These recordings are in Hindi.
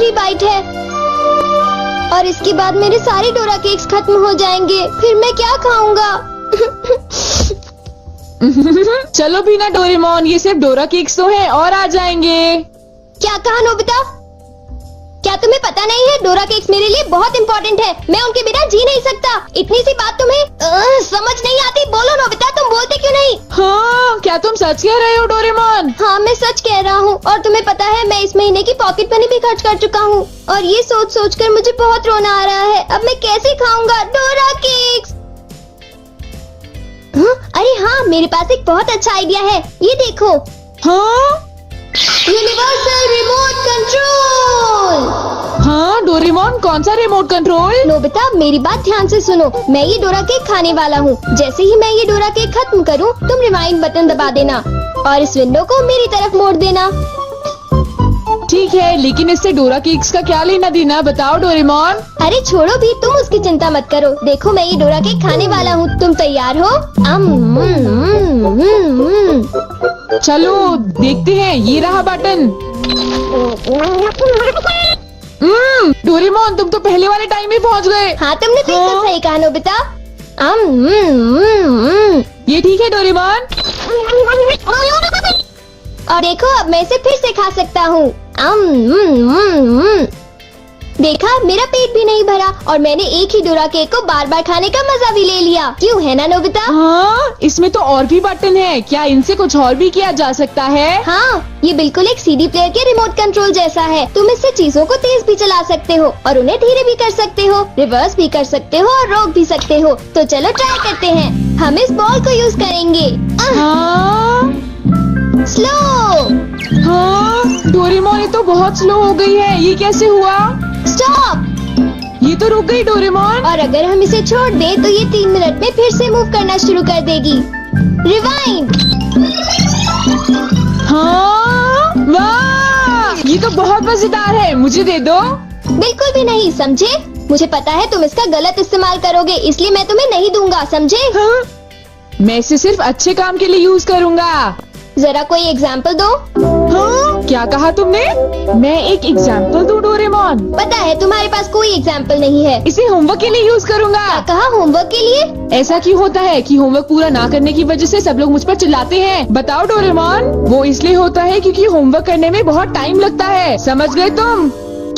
आखिरी बाइट है और इसके बाद मेरे सारे डोरा केक्स खत्म हो जाएंगे। फिर मैं क्या खाऊंगा? चलो भी ना डोरेमोन, ये सिर्फ डोरा केक्स तो है और आ जाएंगे। क्या कहा नोबिता? क्या तुम्हें पता नहीं है डोरा केक्स मेरे लिए बहुत इम्पोर्टेंट है। मैं उनके बिना जी नहीं सकता। इतनी सी बात तुम्हें समझ नहीं आती? बोलो नोबिता, तुम बोलते क्यों नहीं? हाँ, क्या तुम सच कह रहे हो डोरेमोन? हाँ, मैं सच कह रहा हूँ। और तुम्हें पता है मैं इस महीने की पॉकेट मनी भी खर्च कर चुका हूँ और ये सोच सोच कर मुझे बहुत रोना आ रहा है। अब मैं कैसे खाऊंगा डोरा केक्स? अरे हाँ, मेरे पास एक बहुत अच्छा आइडिया है। ये देखो। हाँ यूनिवर्सल रिमोट कंट्रोल। हाँ डोरेमोन, कौन सा रिमोट कंट्रोल? नोबिता, मेरी बात ध्यान से सुनो। मैं ये डोरा केक खाने वाला हूँ। जैसे ही मैं ये डोरा केक खत्म करूँ, तुम रिवाइंड बटन दबा देना और इस विंडो को मेरी तरफ मोड़ देना। ठीक है, लेकिन इससे डोरा केक्स का क्या लेना देना, बताओ डोरेमोन। अरे छोड़ो भी, तुम उसकी चिंता मत करो। देखो, मैं ये डोरा केक खाने वाला हूँ। तुम तैयार हो? चलो देखते हैं, ये रहा बटन। डोरेमोन, तुम तो पहले वाले टाइम में पहुँच गए। हाँ, तुमने बिल्कुल सही कहा नोबिता। ये ठीक है डोरेमोन। और देखो, अब मैं इसे फिर से खा सकता हूँ। देखा, मेरा पेट भी नहीं भरा और मैंने एक ही डोरा केक को बार बार खाने का मजा भी ले लिया। क्यों, है ना नोबिता? हाँ, इसमें तो और भी बटन है। क्या इनसे कुछ और भी किया जा सकता है? हाँ, ये बिल्कुल एक सीडी प्लेयर के रिमोट कंट्रोल जैसा है। तुम इससे चीजों को तेज भी चला सकते हो और उन्हें धीरे भी कर सकते हो, रिवर्स भी कर सकते हो और रोक भी सकते हो। तो चलो ट्राई करते हैं। हम इस बॉल को यूज करेंगे। हाँ स्लो। हाँ डोरेमोन, ये तो बहुत स्लो हो गई है। ये कैसे हुआ? स्टॉप। ये तो रुक गई डोरेमोन। और अगर हम इसे छोड़ दें तो ये 3 मिनट में फिर से मूव करना शुरू कर देगी। रिवाइंड। हाँ, वाह, ये तो बहुत मजेदार है। मुझे दे दो। बिल्कुल भी नहीं, समझे? मुझे पता है तुम इसका गलत इस्तेमाल करोगे, इसलिए मैं तुम्हें नहीं दूंगा, समझे? हाँ? मैं इसे सिर्फ अच्छे काम के लिए यूज करूँगा। जरा कोई एग्जाम्पल दो। हाँ? क्या कहा तुमने? मैं एक एग्जाम्पल दूं डोरेमोन? पता है तुम्हारे पास कोई एग्जाम्पल नहीं है। इसे होमवर्क के लिए यूज करूँगा। क्या कहा, होमवर्क के लिए? ऐसा क्यों होता है कि होमवर्क पूरा ना करने की वजह से सब लोग मुझ पर चिल्लाते हैं? बताओ डोरेमोन। वो इसलिए होता है क्योंकि होमवर्क करने में बहुत टाइम लगता है। समझ गए तुम?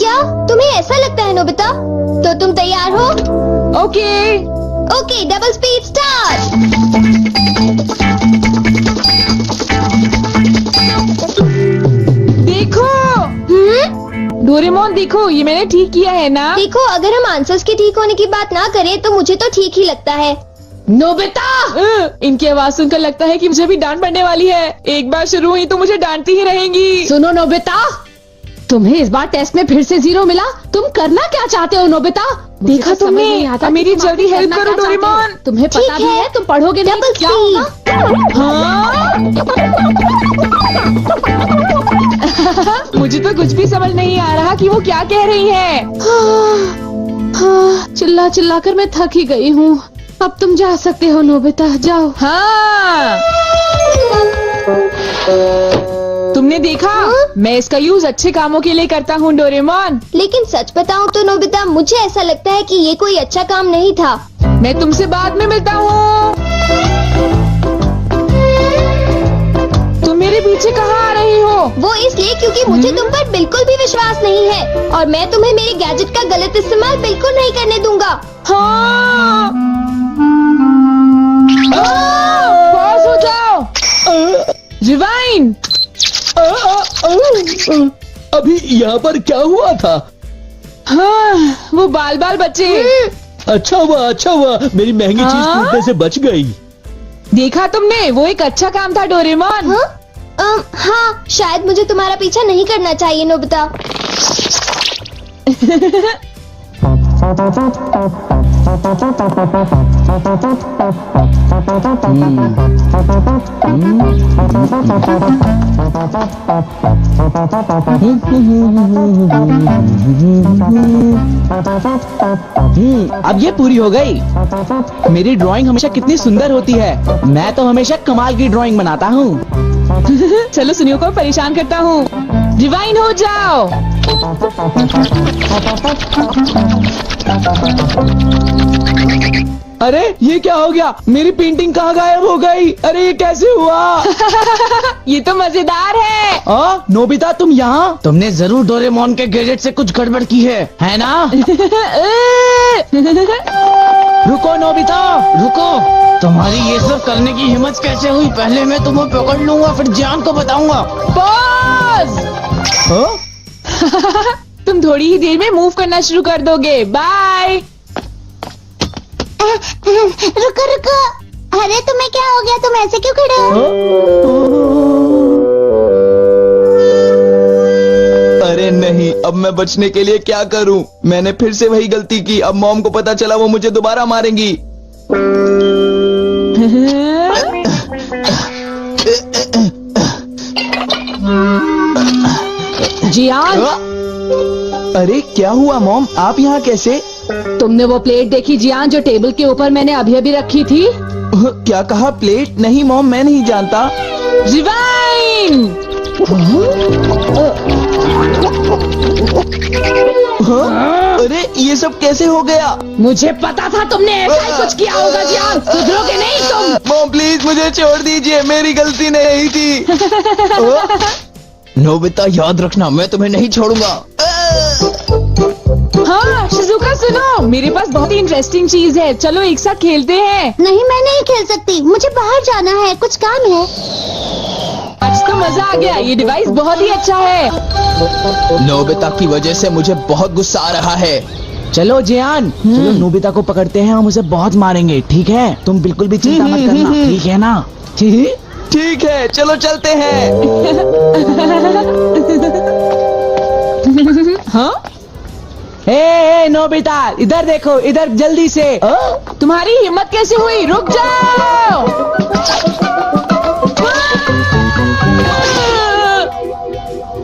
क्या तुम्हें ऐसा लगता है नोबिता? तो तुम तैयार हो? Okay. Okay, double speed start. देखो डोरेमोन, देखो ये मैंने ठीक किया है ना? देखो, अगर हम आंसर्स के ठीक होने की बात ना करें तो मुझे तो ठीक ही लगता है। नोबिता, इनकी आवाज सुनकर लगता है कि मुझे भी डांट पड़ने वाली है। एक बार शुरू हुई तो मुझे डांटती ही रहेंगी। सुनो नोबिता, तुम्हें इस बार टेस्ट में फिर से 0 मिला। तुम करना क्या चाहते हो नोबिता? देखा तुमने? मेरी जल्दी हेल्प करो डोरेमोन। तुम्हें पता भी है तुम पढ़ोगे नहीं तो क्या होगा? हाँ? मुझे तो कुछ भी समझ नहीं आ रहा कि वो क्या कह रही है। चिल्ला चिल्ला कर मैं थक ही गई हूँ। अब तुम जा सकते हो नोबिता, जाओ। हाँ, तुमने देखा? मैं इसका यूज अच्छे कामों के लिए करता हूँ डोरेमोन। लेकिन सच बताऊं तो नोबिता, मुझे ऐसा लगता है कि ये कोई अच्छा काम नहीं था। मैं तुमसे बाद में मिलता हूँ। तुम मेरे पीछे कहाँ आ रही हो? वो इसलिए क्योंकि मुझे तुम पर बिल्कुल भी विश्वास नहीं है और मैं तुम्हें मेरे गैजेट का गलत इस्तेमाल बिल्कुल नहीं करने दूंगा। हाँ। पॉज हो जाओ। रिवाइंड। अभी यहाँ पर क्या हुआ था? हाँ, वो बाल बाल बचे। अच्छा हुआ, मेरी महंगी चीज टूटने से बच गई। देखा तुमने? वो एक अच्छा काम था डोरेमोन। हाँ, शायद मुझे तुम्हारा पीछा नहीं करना चाहिए नोबिता। अब ये पूरी हो गई। मेरी ड्राइंग हमेशा कितनी सुंदर होती है। मैं तो हमेशा कमाल की ड्राइंग बनाता हूँ। चलो सुनियो को परेशान करता हूँ। रिवाइंड हो जाओ। अरे ये क्या हो गया? मेरी पेंटिंग कहाँ गायब हो गई? अरे ये कैसे हुआ? ये तो मजेदार है। नोबिता तुम यहाँ? तुमने जरूर डोरेमोन के गैजेट से कुछ गड़बड़ की है ना? रुको नोबिता, रुको। तुम्हारी ये सब करने की हिम्मत कैसे हुई? पहले मैं तुम्हें पकड़ लूंगा, फिर जान को बताऊंगा। पॉज। तुम थोड़ी ही देर में मूव करना शुरू कर दोगे। बाय। रुको रुको, अरे तुम्हें क्या हो गया? तुम ऐसे क्यों खड़े हो? अरे नहीं, अब मैं बचने के लिए क्या करूं? मैंने फिर से वही गलती की। अब मॉम को पता चला, वो मुझे दोबारा मारेंगी। जियान, अरे क्या हुआ मॉम? आप यहाँ कैसे? तुमने वो प्लेट देखी जियान जो टेबल के ऊपर मैंने अभी अभी रखी थी? क्या कहा? प्लेट? नहीं मॉम, मैं नहीं जानता। रिवाइन। अरे ये सब कैसे हो गया? मुझे पता था तुमने ऐसा ही कुछ किया होगा जियान। सुधरोगे नहीं तुम। मॉम प्लीज मुझे छोड़ दीजिए, मेरी गलती नहीं थी। नोबिता याद रखना, मैं तुम्हें नहीं छोड़ूंगा। हाँ शिजुका सुनो, मेरे पास बहुत ही इंटरेस्टिंग चीज है। चलो एक साथ खेलते हैं। नहीं, मैं नहीं खेल सकती, मुझे बाहर जाना है, कुछ काम है। आज तो मजा आ गया। ये डिवाइस बहुत ही अच्छा है। नोबिता की वजह से मुझे बहुत गुस्सा आ रहा है। चलो जियान, चलो नोबिता को पकड़ते हैं, हम उसे बहुत मारेंगे। ठीक है? तुम बिल्कुल भी चिंता मत करना, ठीक है ना? ठीक है, चलो चलते हैं। हाँ? ए नोबिता, इधर देखो, इधर जल्दी से। तुम्हारी हिम्मत कैसे हुई? रुक जाओ।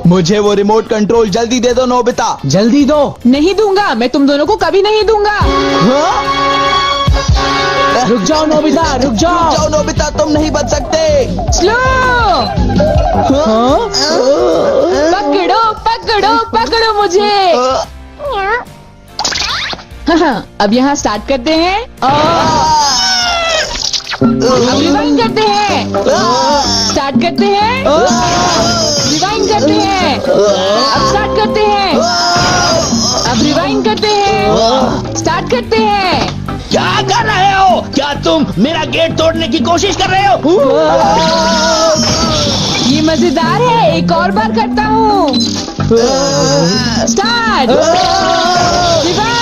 मुझे वो रिमोट कंट्रोल जल्दी दे दो नोबिता। जल्दी दो। नहीं दूंगा, मैं तुम दोनों को कभी नहीं दूंगा। रुक जाओ नोबिता, रुक जाओ। जाओ नोबिता, तुम नहीं बच सकते। स्लो। पकड़ो पकड़ो पकड़ो मुझे। हाँ, अब यहाँ स्टार्ट करते हैं। अब रिवाइंड करते हैं। स्टार्ट करते हैं। रिवाइंड करते हैं। अब स्टार्ट करते हैं। अब रिवाइंड करते हैं। स्टार्ट करते हैं। क्या कर रहे हो? क्या तुम मेरा गेट तोड़ने की कोशिश कर रहे हो? ये मजेदार है, एक और बार करता हूँ। स्टार्ट। रिवाइंड।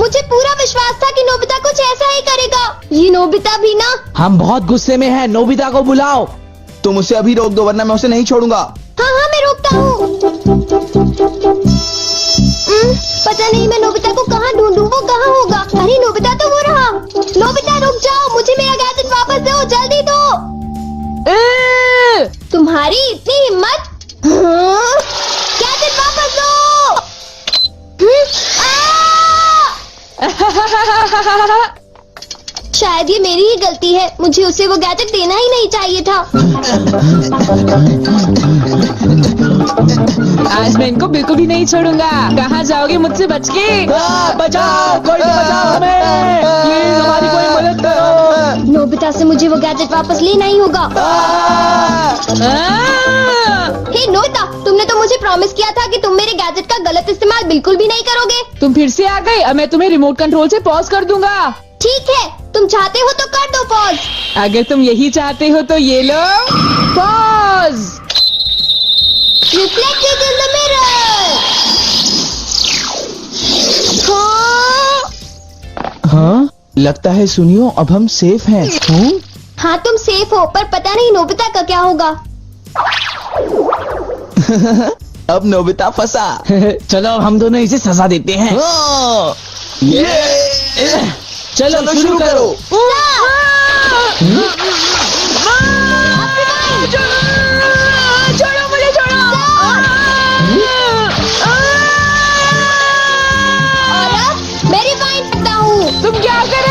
मुझे पूरा विश्वास था कि नोबिता कुछ ऐसा ही करेगा। ये नोबिता भी ना। हम बहुत गुस्से में हैं, नोबिता को बुलाओ। तुम उसे अभी रोक दो, वरना मैं उसे नहीं छोड़ूंगा। हाँ हाँ, मैं रोकता हूँ। पता नहीं मैं नोबिता को कहाँ ढूंढूं, वो कहाँ होगा? अरे नोबिता तो वो रहा। नोबिता रुक जाओ, मुझे मेरा गैजेट वापस दो, जल्दी दो। तुम्हारी इतनी हिम्मत? हाँ? गैजेट वापस दो। शायद ये मेरी ही गलती है, मुझे उसे वो गैजेट देना ही नहीं चाहिए था। आज मैं इनको बिल्कुल भी नहीं छोड़ूंगा। कहाँ जाओगे मुझसे बच के? बचाओ, कोई तो बचाओ हमें। प्लीज हमारी कोई मदद करो। नोबिता से मुझे वो गैजेट वापस लेना ही होगा। हे नोबिता, तुमने तो मुझे प्रॉमिस किया था कि तुम मेरे गैजेट का गलत इस्तेमाल बिल्कुल भी नहीं करोगे। तुम फिर से आ गए। अब मैं तुम्हें रिमोट कंट्रोल से पॉज कर दूंगा। ठीक है, तुम चाहते हो तो कर दो पॉज। अगर तुम यही चाहते हो तो ये लो pause. Reflected in the mirror. हाँ, लगता है सुनियो, अब हम सेफ हैं। हाँ तुम सेफ हो, पर पता नहीं नोबिता का क्या होगा। अब नोबिता फंसा। चलो हम दोनों इसे सजा देते हैं। चलो शुरू करो। छोड़ो मुझे, छोड़ो। और अब मैं रिवाइंड करता हूँ। तुम क्या कर